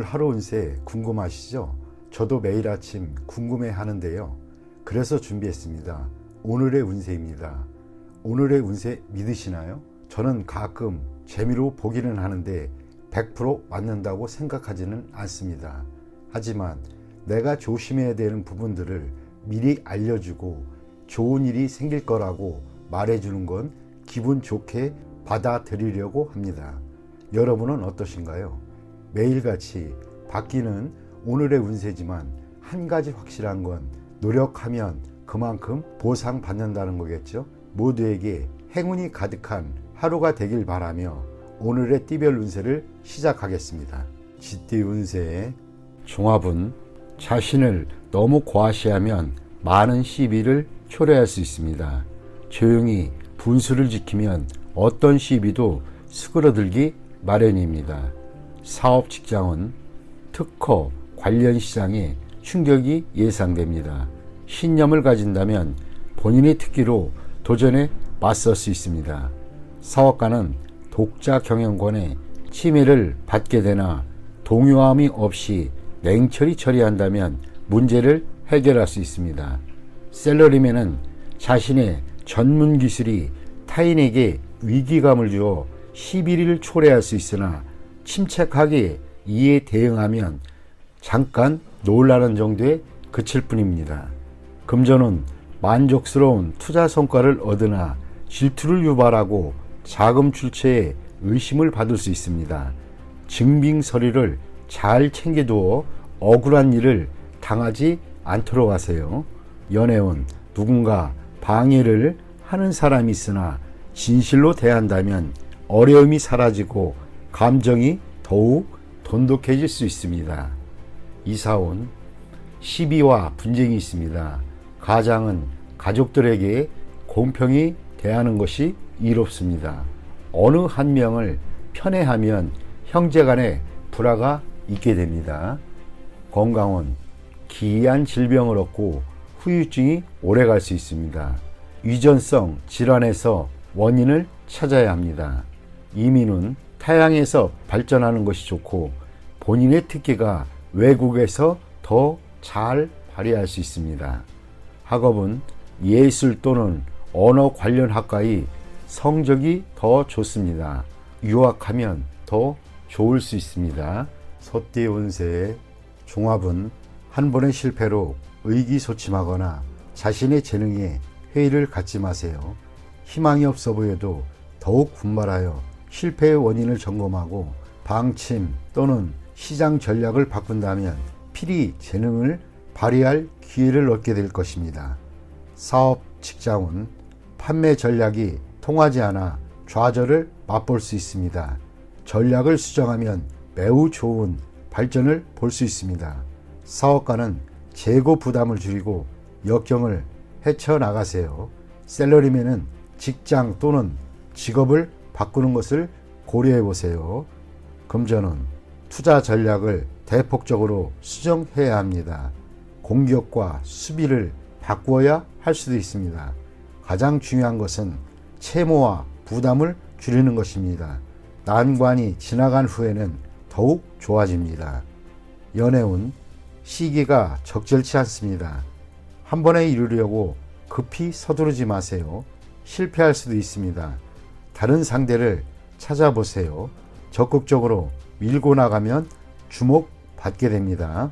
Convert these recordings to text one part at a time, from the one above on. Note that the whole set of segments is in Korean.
하루 운세 궁금하시죠? 저도 매일 아침 궁금해 하는데요. 그래서 준비했습니다. 오늘의 운세입니다. 오늘의 운세 믿으시나요? 저는 가끔 재미로 보기는 하는데 100% 맞는다고 생각하지는 않습니다. 하지만 내가 조심해야 되는 부분들을 미리 알려주고 좋은 일이 생길 거라고 말해주는 건 기분 좋게 받아들이려고 합니다. 여러분은 어떠신가요? 매일같이 바뀌는 오늘의 운세지만 한 가지 확실한 건 노력하면 그만큼 보상받는다는 거겠죠. 모두에게 행운이 가득한 하루가 되길 바라며 오늘의 띠별 운세를 시작하겠습니다. 쥐띠 운세의 종합은 자신을 너무 과시하면 많은 시비를 초래할 수 있습니다. 조용히 분수를 지키면 어떤 시비도 수그러들기 마련입니다. 사업 직장은 특허 관련 시장에 충격이 예상됩니다. 신념을 가진다면 본인의 특기로 도전에 맞설 수 있습니다. 사업가는 독자 경영권의 침해를 받게 되나 동요함이 없이 냉철히 처리한다면 문제를 해결할 수 있습니다. 셀러리맨은 자신의 전문 기술이 타인에게 위기감을 주어 시비를 초래할 수 있으나 침착하게 이에 대응하면 잠깐 놀라는 정도에 그칠 뿐입니다. 금전은 만족스러운 투자 성과를 얻으나 질투를 유발하고 자금 출처에 의심을 받을 수 있습니다. 증빙 서류를 잘 챙겨두어 억울한 일을 당하지 않도록 하세요. 연애운 누군가 방해를 하는 사람이 있으나 진실로 대한다면 어려움이 사라지고 감정이 더욱 돈독해질 수 있습니다. 이사온 시비와 분쟁이 있습니다. 가장은 가족들에게 공평히 대하는 것이 이롭습니다. 어느 한 명을 편애하면 형제간의 불화가 있게 됩니다. 건강은 기이한 질병을 얻고 후유증이 오래갈 수 있습니다. 유전성 질환에서 원인을 찾아야 합니다. 이민은 타향에서 발전하는 것이 좋고 본인의 특기가 외국에서 더 잘 발휘할 수 있습니다. 학업은 예술 또는 언어 관련 학과의 성적이 더 좋습니다. 유학하면 더 좋을 수 있습니다. 소띠 운세의 종합은 한 번의 실패로 의기소침하거나 자신의 재능에 회의를 갖지 마세요. 희망이 없어 보여도 더욱 분발하여 실패의 원인을 점검하고 방침 또는 시장 전략을 바꾼다면 필히 재능을 발휘할 기회를 얻게 될 것입니다. 사업 직장은 판매 전략이 통하지 않아 좌절을 맛볼 수 있습니다. 전략을 수정하면 매우 좋은 발전을 볼 수 있습니다. 사업가는 재고 부담을 줄이고 역경을 헤쳐나가세요. 셀러리맨은 직장 또는 직업을 바꾸는 것을 고려해 보세요. 금전은 투자 전략을 대폭적으로 수정해야 합니다. 공격과 수비를 바꾸어야 할 수도 있습니다. 가장 중요한 것은 채무와 부담을 줄이는 것입니다. 난관이 지나간 후에는 더욱 좋아집니다. 연애운 시기가 적절치 않습니다. 한 번에 이루려고 급히 서두르지 마세요. 실패할 수도 있습니다. 다른 상대를 찾아보세요. 적극적으로 밀고 나가면 주목받게 됩니다.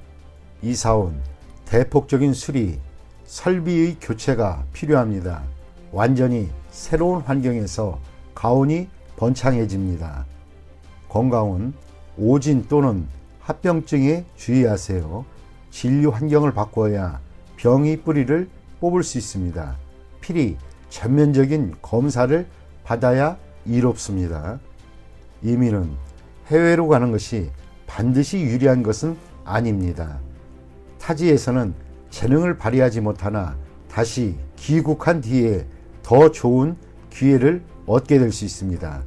이사온 대폭적인 수리, 설비의 교체가 필요합니다. 완전히 새로운 환경에서 가온이 번창해집니다. 건강은 오진 또는 합병증에 주의하세요. 진료 환경을 바꿔야 병의 뿌리를 뽑을 수 있습니다. 필히 전면적인 검사를 받아야 이롭습니다. 이민은 해외로 가는 것이 반드시 유리한 것은 아닙니다. 타지에서는 재능을 발휘하지 못하나 다시 귀국한 뒤에 더 좋은 기회를 얻게 될 수 있습니다.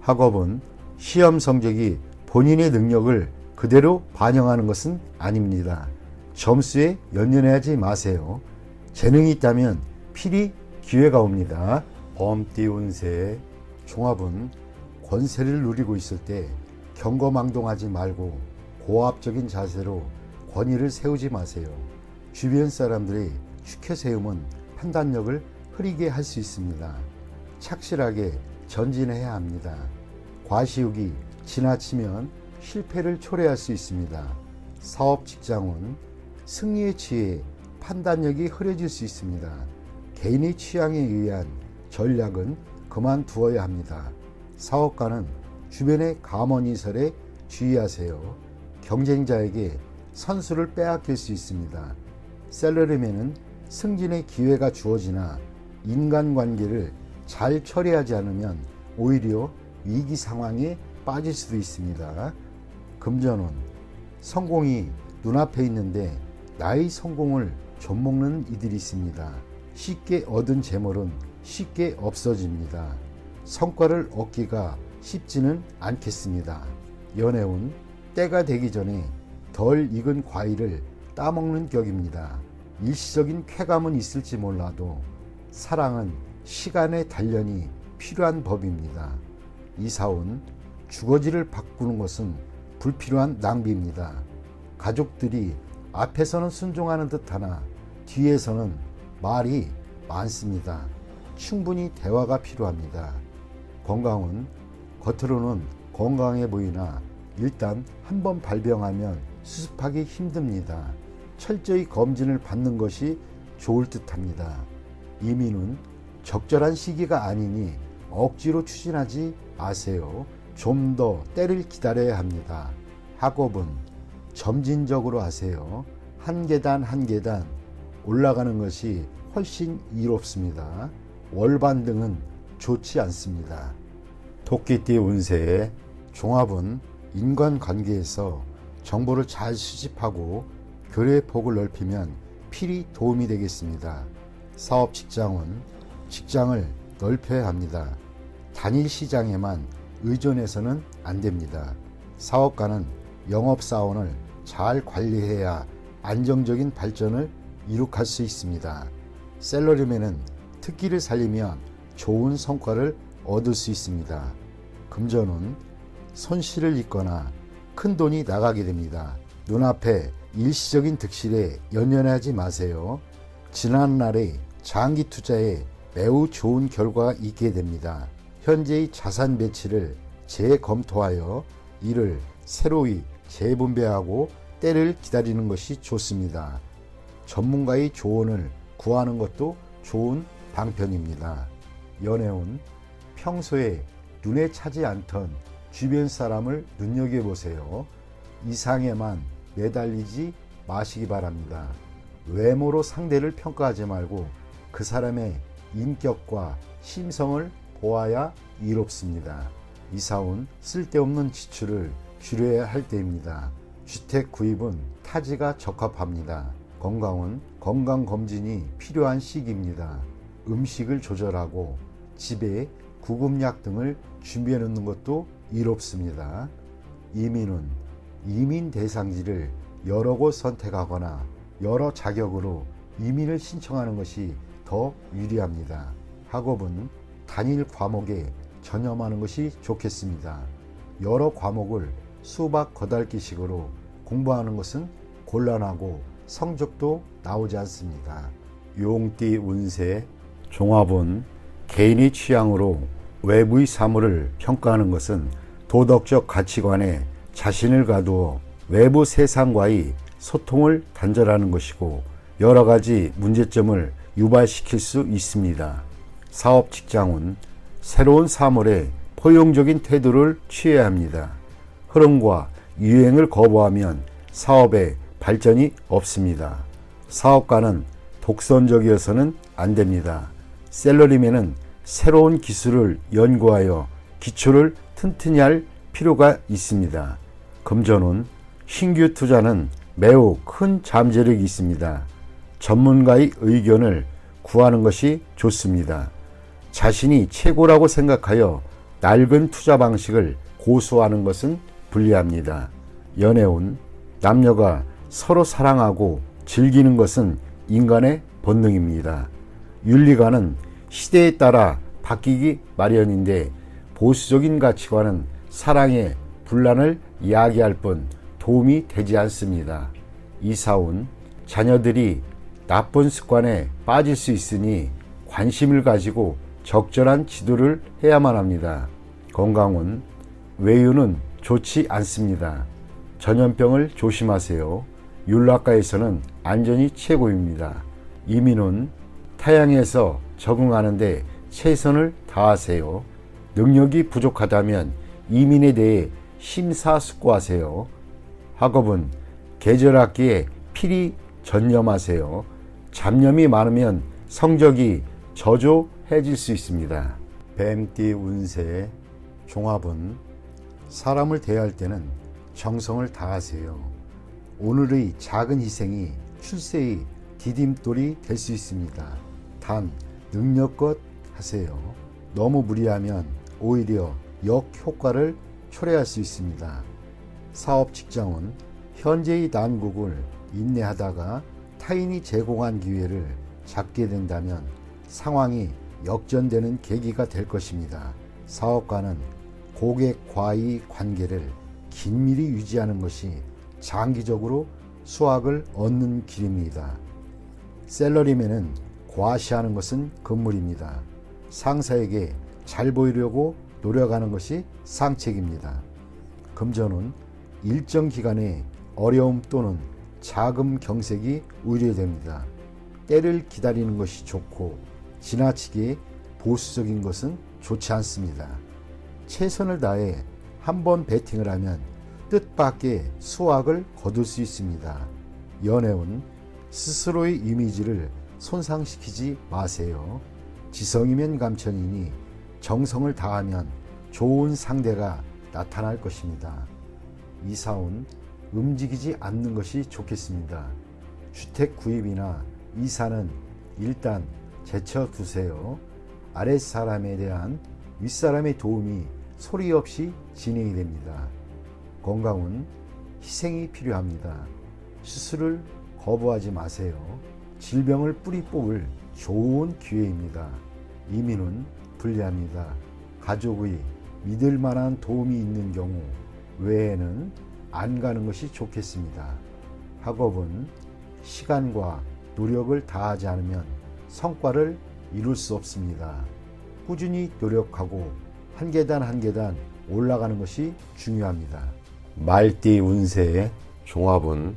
학업은 시험 성적이 본인의 능력을 그대로 반영하는 것은 아닙니다. 점수에 연연하지 마세요. 재능이 있다면 필히 기회가 옵니다. 범띠 운세의 종합은 권세를 누리고 있을 때 경거망동하지 말고 고압적인 자세로 권위를 세우지 마세요. 주변 사람들의 추켜세움은 판단력을 흐리게 할 수 있습니다. 착실하게 전진해야 합니다. 과시욕이 지나치면 실패를 초래할 수 있습니다. 사업 직장은 승리에 취해 판단력이 흐려질 수 있습니다. 개인의 취향에 의한 전략은 그만두어야 합니다. 사업가는 주변의 감언이설에 주의하세요. 경쟁자에게 선수를 빼앗길 수 있습니다. 셀러리맨은 승진의 기회가 주어지나 인간관계를 잘 처리하지 않으면 오히려 위기 상황에 빠질 수도 있습니다. 금전운, 성공이 눈앞에 있는데 나의 성공을 좀먹는 이들이 있습니다. 쉽게 얻은 재물은 쉽게 없어집니다. 성과를 얻기가 쉽지는 않겠습니다. 연애운, 때가 되기 전에 덜 익은 과일을 따먹는 격입니다. 일시적인 쾌감은 있을지 몰라도 사랑은 시간의 단련이 필요한 법입니다. 이사운, 주거지를 바꾸는 것은 불필요한 낭비입니다. 가족들이 앞에서는 순종하는 듯하나 뒤에서는 말이 많습니다. 충분히 대화가 필요합니다. 건강은 겉으로는 건강해 보이나 일단 한번 발병하면 수습하기 힘듭니다. 철저히 검진을 받는 것이 좋을 듯합니다. 이민은 적절한 시기가 아니니 억지로 추진하지 마세요. 좀 더 때를 기다려야 합니다. 학업은 점진적으로 하세요. 한 계단 한 계단 올라가는 것이 훨씬 이롭습니다. 월반등은 좋지 않습니다. 토끼띠 운세의 종합은 인간관계에서 정보를 잘 수집하고 교류의 폭을 넓히면 필히 도움이 되겠습니다. 사업 직장은 직장을 넓혀야 합니다. 단일 시장에만 의존해서는 안 됩니다. 사업가는 영업사원을 잘 관리해야 안정적인 발전을 이룩할 수 있습니다. 셀러리맨은 특기를 살리면 좋은 성과를 얻을 수 있습니다. 금전은 손실을 입거나 큰 돈이 나가게 됩니다. 눈앞에 일시적인 득실에 연연하지 마세요. 지난날의 장기 투자에 매우 좋은 결과가 있게 됩니다. 현재의 자산 배치를 재검토하여 이를 새로이 재분배하고 때를 기다리는 것이 좋습니다. 전문가의 조언을 구하는 것도 좋은 방편입니다. 연애운, 평소에 눈에 차지 않던 주변 사람을 눈여겨보세요. 이상에만 매달리지 마시기 바랍니다. 외모로 상대를 평가하지 말고 그 사람의 인격과 심성을 보아야 이롭습니다. 이사운, 쓸데없는 지출을 줄여야 할 때입니다. 주택 구입은 타지가 적합합니다. 건강은 건강검진이 필요한 시기입니다. 음식을 조절하고 집에 구급약 등을 준비해 놓는 것도 이롭습니다. 이민은 이민 대상지를 여러 곳 선택하거나 여러 자격으로 이민을 신청하는 것이 더 유리합니다. 학업은 단일 과목에 전념하는 것이 좋겠습니다. 여러 과목을 수박 거달기식으로 공부하는 것은 곤란하고 성적도 나오지 않습니다. 용띠 운세 종합은 개인의 취향으로 외부의 사물을 평가하는 것은 도덕적 가치관에 자신을 가두어 외부 세상과의 소통을 단절하는 것이고 여러 가지 문제점을 유발시킬 수 있습니다. 사업 직장은 새로운 사물에 포용적인 태도를 취해야 합니다. 흐름과 유행을 거부하면 사업에 발전이 없습니다. 사업가는 독선적이어서는 안 됩니다. 셀러리맨은 새로운 기술을 연구하여 기초를 튼튼히 할 필요가 있습니다. 금전운, 신규 투자는 매우 큰 잠재력이 있습니다. 전문가의 의견을 구하는 것이 좋습니다. 자신이 최고라고 생각하여 낡은 투자 방식을 고수하는 것은 불리합니다. 연애운, 남녀가 서로 사랑하고 즐기는 것은 인간의 본능입니다. 윤리관은 시대에 따라 바뀌기 마련인데 보수적인 가치관은 사랑의 분란을 이야기할 뿐 도움이 되지 않습니다. 이사온 자녀들이 나쁜 습관에 빠질 수 있으니 관심을 가지고 적절한 지도를 해야만 합니다. 건강은 외유는 좋지 않습니다. 전염병을 조심하세요. 윤락가에서는 안전이 최고입니다. 이민은 타향에서 적응하는데 최선을 다하세요. 능력이 부족하다면 이민에 대해 심사숙고하세요. 학업은 계절학기에 필히 전념하세요. 잡념이 많으면 성적이 저조해질 수 있습니다. 뱀띠 운세 종합은 사람을 대할 때는 정성을 다하세요. 오늘의 작은 희생이 출세의 디딤돌이 될 수 있습니다. 단 능력껏 하세요. 너무 무리하면 오히려 역효과를 초래할 수 있습니다. 사업 직장은 현재의 난국을 인내하다가 타인이 제공한 기회를 잡게 된다면 상황이 역전되는 계기가 될 것입니다. 사업가는 고객과의 관계를 긴밀히 유지하는 것이 장기적으로 수확을 얻는 길입니다. 셀러리맨은 과시하는 것은 금물입니다. 상사에게 잘 보이려고 노력하는 것이 상책입니다. 금전은 일정 기간의 어려움 또는 자금 경색이 우려됩니다. 때를 기다리는 것이 좋고 지나치게 보수적인 것은 좋지 않습니다. 최선을 다해 한번 배팅을 하면 뜻밖의 수확을 거둘 수 있습니다. 연애운 스스로의 이미지를 손상시키지 마세요. 지성이면 감천이니 정성을 다하면 좋은 상대가 나타날 것입니다. 이사운 움직이지 않는 것이 좋겠습니다. 주택 구입이나 이사는 일단 제쳐두세요. 아랫사람에 대한 윗사람의 도움이 소리 없이 진행이 됩니다. 건강은 희생이 필요합니다. 수술을 거부하지 마세요. 질병을 뿌리 뽑을 좋은 기회입니다. 이민은 불리합니다. 가족의 믿을 만한 도움이 있는 경우 외에는 안 가는 것이 좋겠습니다. 학업은 시간과 노력을 다하지 않으면 성과를 이룰 수 없습니다. 꾸준히 노력하고 한 계단 한 계단 올라가는 것이 중요합니다. 말띠 운세의 종합은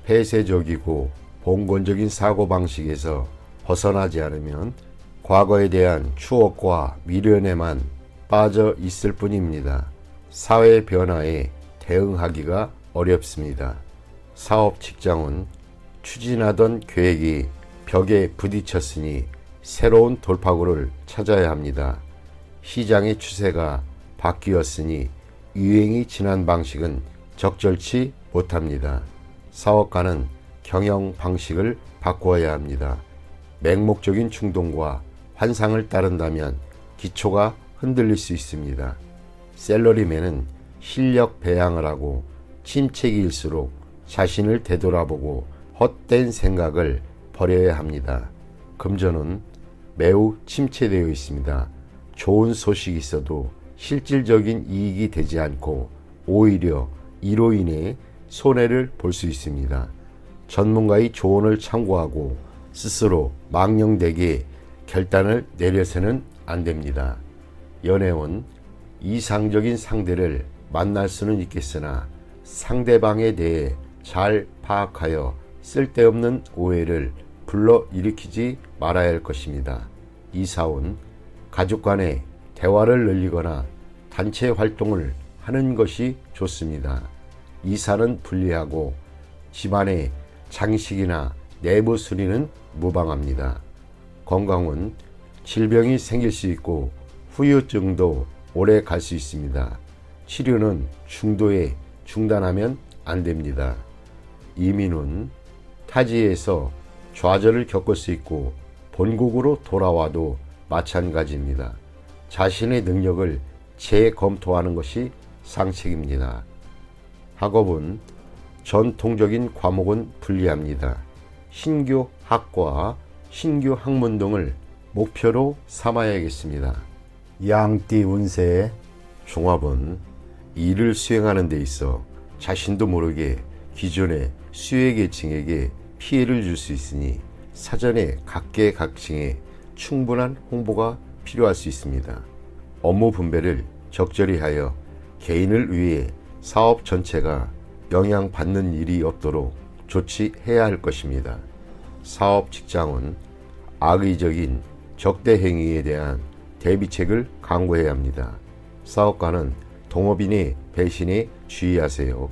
폐쇄적이고 봉건적인 사고방식에서 벗어나지 않으면 과거에 대한 추억과 미련에만 빠져 있을 뿐입니다. 사회 변화에 대응하기가 어렵습니다. 사업 직장은 추진하던 계획이 벽에 부딪혔으니 새로운 돌파구를 찾아야 합니다. 시장의 추세가 바뀌었으니 유행이 지난 방식은 적절치 못합니다. 사업가는 경영 방식을 바꾸어야 합니다. 맹목적인 충동과 환상을 따른다면 기초가 흔들릴 수 있습니다. 셀러리맨은 실력 배양을 하고 침체기일수록 자신을 되돌아보고 헛된 생각을 버려야 합니다. 금전은 매우 침체되어 있습니다. 좋은 소식이 있어도 실질적인 이익이 되지 않고 오히려 이로 인해 손해를 볼 수 있습니다. 전문가의 조언을 참고하고 스스로 망령되게 결단을 내려서는 안 됩니다. 연애운 이상적인 상대를 만날 수는 있겠으나 상대방에 대해 잘 파악하여 쓸데없는 오해를 불러일으키지 말아야 할 것입니다. 이사온 가족 간의 대화를 늘리거나 단체 활동을 하는 것이 좋습니다. 이사는 불리하고 집안의 장식이나 내부 수리는 무방합니다. 건강은 질병이 생길 수 있고 후유증도 오래 갈 수 있습니다. 치료는 중도에 중단하면 안 됩니다. 이민은 타지에서 좌절을 겪을 수 있고 본국으로 돌아와도 마찬가지입니다. 자신의 능력을 재검토하는 것이 상책입니다. 학업은 전통적인 과목은 불리합니다. 신규 학과, 신규 학문 등을 목표로 삼아야겠습니다. 양띠 운세의 종합은 일을 수행하는 데 있어 자신도 모르게 기존의 수혜계층에게 피해를 줄 수 있으니 사전에 각계각층에 충분한 홍보가 필요할 수 있습니다. 업무 분배를 적절히 하여 개인을 위해 사업 전체가 영향받는 일이 없도록 조치해야 할 것입니다. 사업 직장은 악의적인 적대 행위에 대한 대비책을 강구해야 합니다. 사업가는 동업인의 배신에 주의하세요.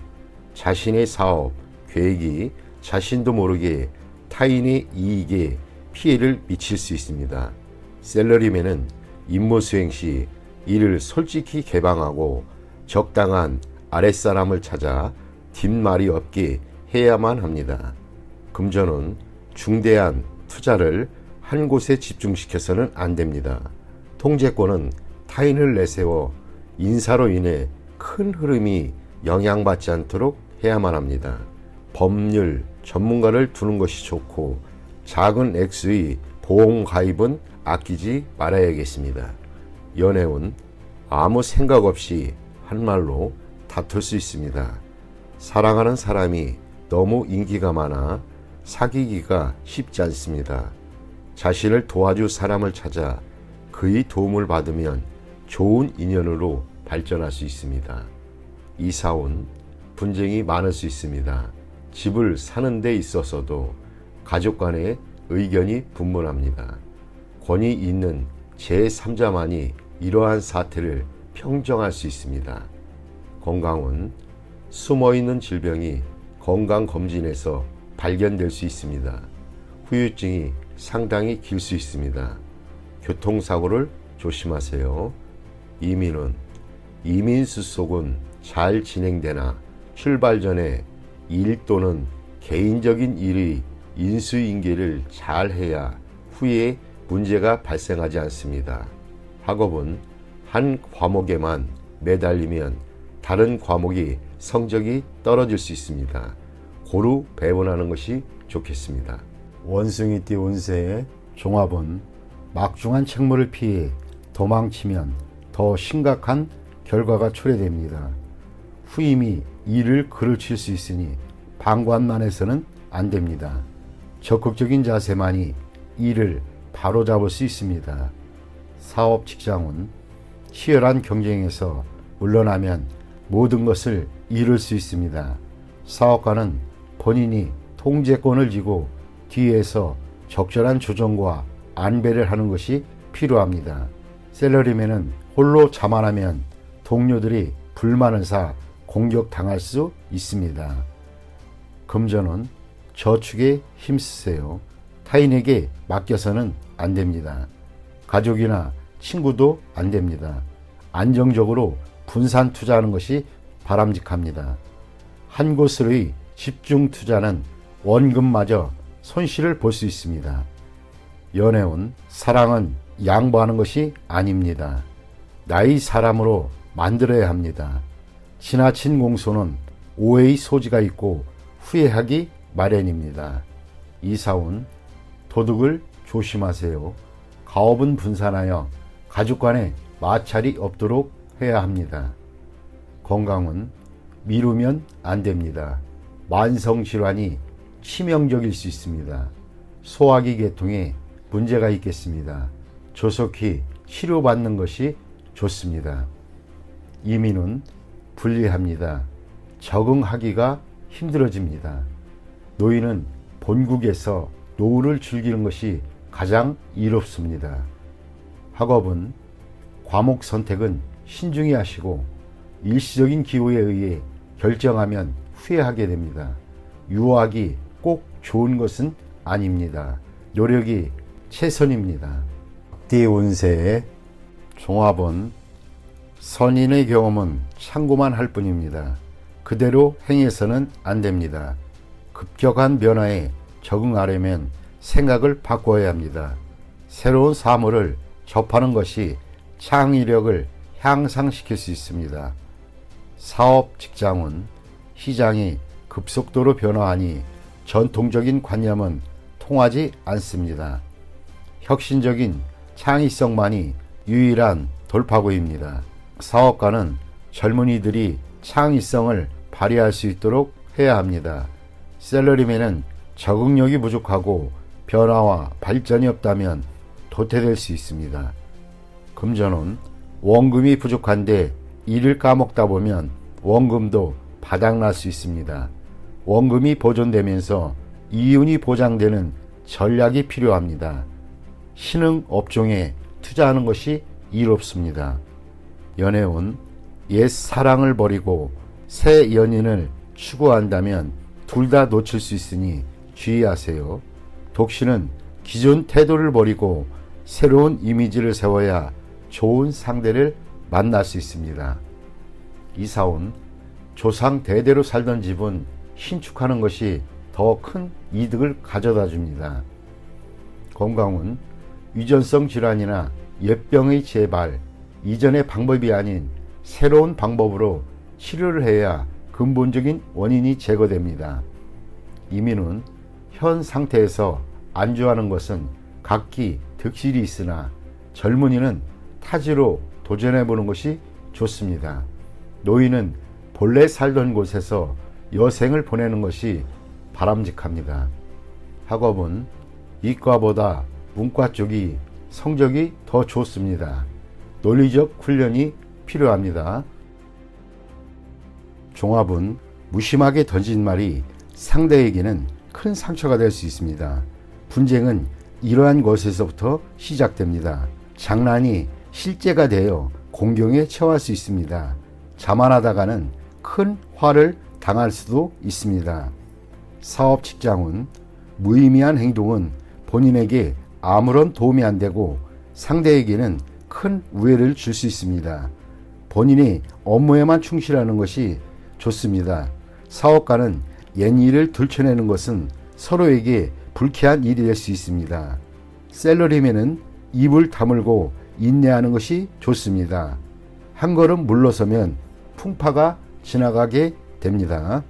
자신의 사업, 계획이 자신도 모르게 타인의 이익에 피해를 미칠 수 있습니다. 셀러리맨은 임무 수행 시 이를 솔직히 개방하고 적당한 아랫사람을 찾아 뒷말이 없게 해야만 합니다. 금전은 중대한 투자를 한 곳에 집중시켜서는 안 됩니다. 통제권은 타인을 내세워 인사로 인해 큰 흐름이 영향받지 않도록 해야만 합니다. 법률 전문가를 두는 것이 좋고 작은 액수의 보험 가입은 아끼지 말아야겠습니다. 연애운 아무 생각 없이 한 말로 다툴 수 있습니다. 사랑하는 사람이 너무 인기가 많아 사귀기가 쉽지 않습니다. 자신을 도와줄 사람을 찾아 그의 도움을 받으면 좋은 인연으로 발전할 수 있습니다. 이사온 분쟁이 많을 수 있습니다. 집을 사는 데 있어서도 가족 간의 의견이 분분합니다. 권위 있는 제3자만이 이러한 사태를 평정할 수 있습니다. 건강은 숨어있는 질병이 건강검진에서 발견될 수 있습니다. 후유증이 상당히 길 수 있습니다. 교통사고를 조심하세요. 이민은 이민수속은 잘 진행되나 출발 전에 일 또는 개인적인 일의 인수인계를 잘 해야 후에 문제가 발생하지 않습니다. 학업은 한 과목에만 매달리면 다른 과목이 성적이 떨어질 수 있습니다. 고루 배분하는 것이 좋겠습니다. 원숭이띠 운세의 종합은 막중한 책무를 피해 도망치면 더 심각한 결과가 초래됩니다. 후임이 일을 그르칠 수 있으니 방관만 해서는 안 됩니다. 적극적인 자세만이 일을 바로잡을 수 있습니다. 사업 직장은 치열한 경쟁에서 물러나면 모든 것을 잃을 수 있습니다. 사업가는 본인이 통제권을 쥐고 뒤에서 적절한 조정과 안배를 하는 것이 필요합니다. 셀러리맨은 홀로 자만하면 동료들이 불만을 사 공격당할 수 있습니다. 금전은 저축에 힘쓰세요. 타인에게 맡겨서는 안 됩니다. 가족이나 친구도 안 됩니다. 안정적으로 분산 투자하는 것이 바람직합니다. 한 곳으로의 집중 투자는 원금마저 손실을 볼 수 있습니다. 연애운 사랑은 양보하는 것이 아닙니다. 나의 사람으로 만들어야 합니다. 지나친 공소는 오해의 소지가 있고 후회하기 마련입니다. 이사운 도둑을 조심하세요. 가업은 분산하여 가족 간에 마찰이 없도록 해야 합니다. 건강은 미루면 안 됩니다. 만성질환이 치명적일 수 있습니다. 소화기 계통에 문제가 있겠습니다. 조속히 치료받는 것이 좋습니다. 이민은 불리합니다. 적응하기가 힘들어집니다. 노인은 본국에서 노후를 즐기는 것이 가장 이롭습니다. 학업은 과목 선택은 신중히 하시고 일시적인 기호에 의해 결정하면 후회하게 됩니다. 유학이 꼭 좋은 것은 아닙니다. 노력이 최선입니다. 띠 운세의 종합은 선인의 경험은 참고만 할 뿐입니다. 그대로 행해서는 안 됩니다. 급격한 변화에 적응하려면 생각을 바꿔야 합니다. 새로운 사물을 접하는 것이 창의력을 향상시킬 수 있습니다. 사업 직장은 시장이 급속도로 변화하니 전통적인 관념은 통하지 않습니다. 혁신적인 창의성만이 유일한 돌파구입니다. 사업가는 젊은이들이 창의성을 발휘할 수 있도록 해야 합니다. 셀러리맨은 적응력이 부족하고 변화와 발전이 없다면 도태될 수 있습니다. 금전운, 원금이 부족한데 일을 까먹다 보면 원금도 바닥날 수 있습니다. 원금이 보존되면서 이윤이 보장되는 전략이 필요합니다. 신흥 업종에 투자하는 것이 이롭습니다. 연애운, 옛 사랑을 버리고 새 연인을 추구한다면 둘 다 놓칠 수 있으니 주의하세요. 독신은 기존 태도를 버리고 새로운 이미지를 세워야 좋은 상대를 만날 수 있습니다. 이사운, 조상 대대로 살던 집은 신축하는 것이 더 큰 이득을 가져다 줍니다. 건강운, 유전성 질환이나 옛병의 재발, 이전의 방법이 아닌 새로운 방법으로 치료를 해야 근본적인 원인이 제거됩니다. 이민운, 현 상태에서 안주하는 것은 각기 득실이 있으나 젊은이는 타지로 도전해보는 것이 좋습니다. 노인은 본래 살던 곳에서 여생을 보내는 것이 바람직합니다. 학업은 이과보다 문과 쪽이 성적이 더 좋습니다. 논리적 훈련이 필요합니다. 종합은 무심하게 던진 말이 상대에게는 큰 상처가 될 수 있습니다. 분쟁은 이러한 것에서부터 시작됩니다. 장난이 실제가 되어 공경에 처할 수 있습니다. 자만하다가는 큰 화를 당할 수도 있습니다. 사업 직장은 무의미한 행동은 본인에게 아무런 도움이 안 되고 상대에게는 큰 우애를 줄 수 있습니다. 본인이 업무에만 충실하는 것이 좋습니다. 사업가는 옛일을 들춰내는 것은 서로에게 불쾌한 일이 될 수 있습니다. 셀러리맨은 입을 다물고 인내하는 것이 좋습니다. 한 걸음 물러서면 풍파가 지나가게 됩니다.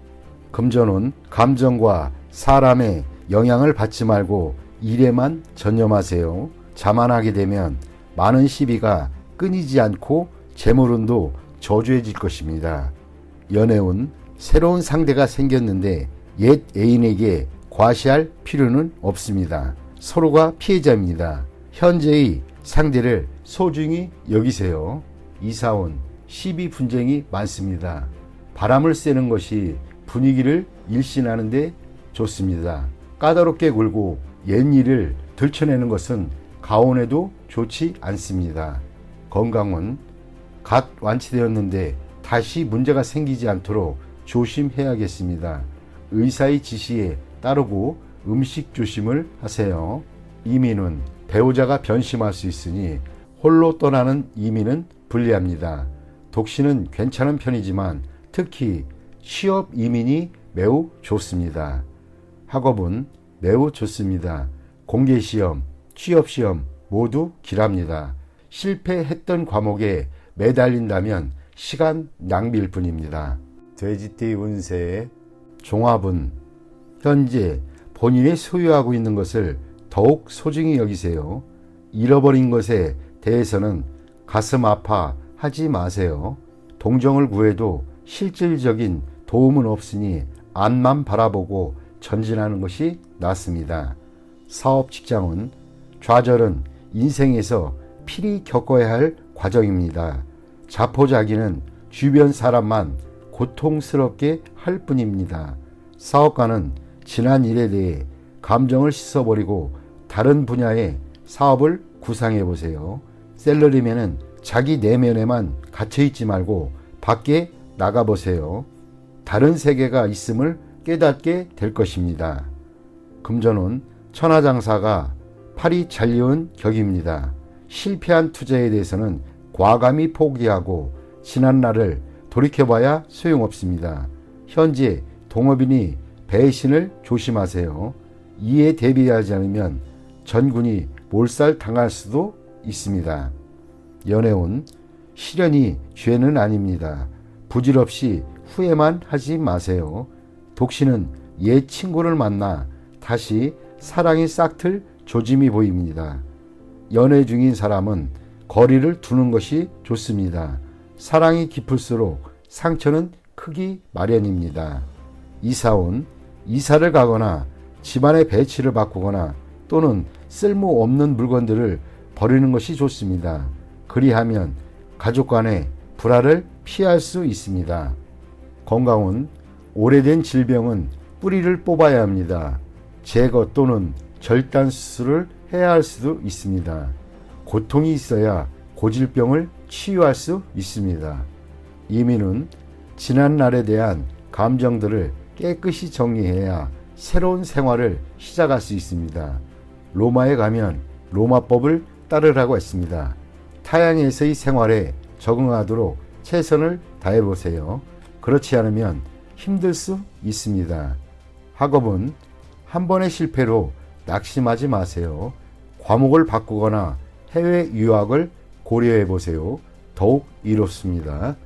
금전운, 감정과 사람의 영향을 받지 말고 일에만 전념하세요. 자만하게 되면 많은 시비가 끊이지 않고 재물운도 저조해질 것입니다. 연애운, 새로운 상대가 생겼는데 옛 애인에게 과시할 필요는 없습니다. 서로가 피해자입니다. 현재의 상대를 소중히 여기세요. 이사운, 시비 분쟁이 많습니다. 바람을 쐬는 것이 분위기를 일신하는 데 좋습니다. 까다롭게 굴고 옛일을 들춰내는 것은 가온에도 좋지 않습니다. 건강은 갓 완치되었는데 다시 문제가 생기지 않도록 조심해야겠습니다. 의사의 지시에 따르고 음식 조심을 하세요. 이민은 배우자가 변심할 수 있으니 홀로 떠나는 이민은 불리합니다. 독신은 괜찮은 편이지만 특히 취업 이민이 매우 좋습니다. 학업은 매우 좋습니다. 공개시험, 취업시험 모두 길합니다. 실패했던 과목에 매달린다면 시간 낭비일 뿐입니다. 돼지띠 운세 종합은 현재 본인이 소유하고 있는 것을 더욱 소중히 여기세요. 잃어버린 것에 대해서는 가슴 아파 하지 마세요. 동정을 구해도 실질적인 도움은 없으니 앞만 바라보고 전진하는 것이 낫습니다. 사업 직장은 좌절은 인생에서 필히 겪어야 할 과정입니다. 자포자기는 주변 사람만 고통스럽게 할 뿐입니다. 사업가는 지난 일에 대해 감정을 씻어버리고 다른 분야의 사업을 구상해 보세요. 셀러리맨은 자기 내면에만 갇혀있지 말고 밖에 나가보세요. 다른 세계가 있음을 깨닫게 될 것입니다. 금전운 천하장사가 팔이 잘리운 격입니다. 실패한 투자에 대해서는 과감히 포기하고 지난 날을 돌이켜봐야 소용없습니다. 현재 동업인이 배신을 조심하세요. 이에 대비하지 않으면 전군이 몰살당할 수도 있습니다. 연애운 시련이 죄는 아닙니다. 부질없이 후회만 하지 마세요. 독신은 옛 친구를 만나 다시 사랑이 싹틀 조짐이 보입니다. 연애 중인 사람은 거리를 두는 것이 좋습니다. 사랑이 깊을수록 상처는 크기 마련입니다. 이사온, 이사를 가거나 집안의 배치를 바꾸거나 또는 쓸모없는 물건들을 버리는 것이 좋습니다. 그리하면 가족 간의 불화를 피할 수 있습니다. 건강운, 오래된 질병은 뿌리를 뽑아야 합니다. 제거 또는 절단 수술을 해야 할 수도 있습니다. 고통이 있어야 고질병을 치유할 수 있습니다. 이민은 지난 날에 대한 감정들을 깨끗이 정리해야 새로운 생활을 시작할 수 있습니다. 로마에 가면 로마법을 따르라고 했습니다. 타양에서의 생활에 적응하도록 최선을 다해보세요. 그렇지 않으면 힘들 수 있습니다. 학업은 한 번의 실패로 낙심하지 마세요. 과목을 바꾸거나 해외 유학을 고려해 보세요. 더욱 이롭습니다.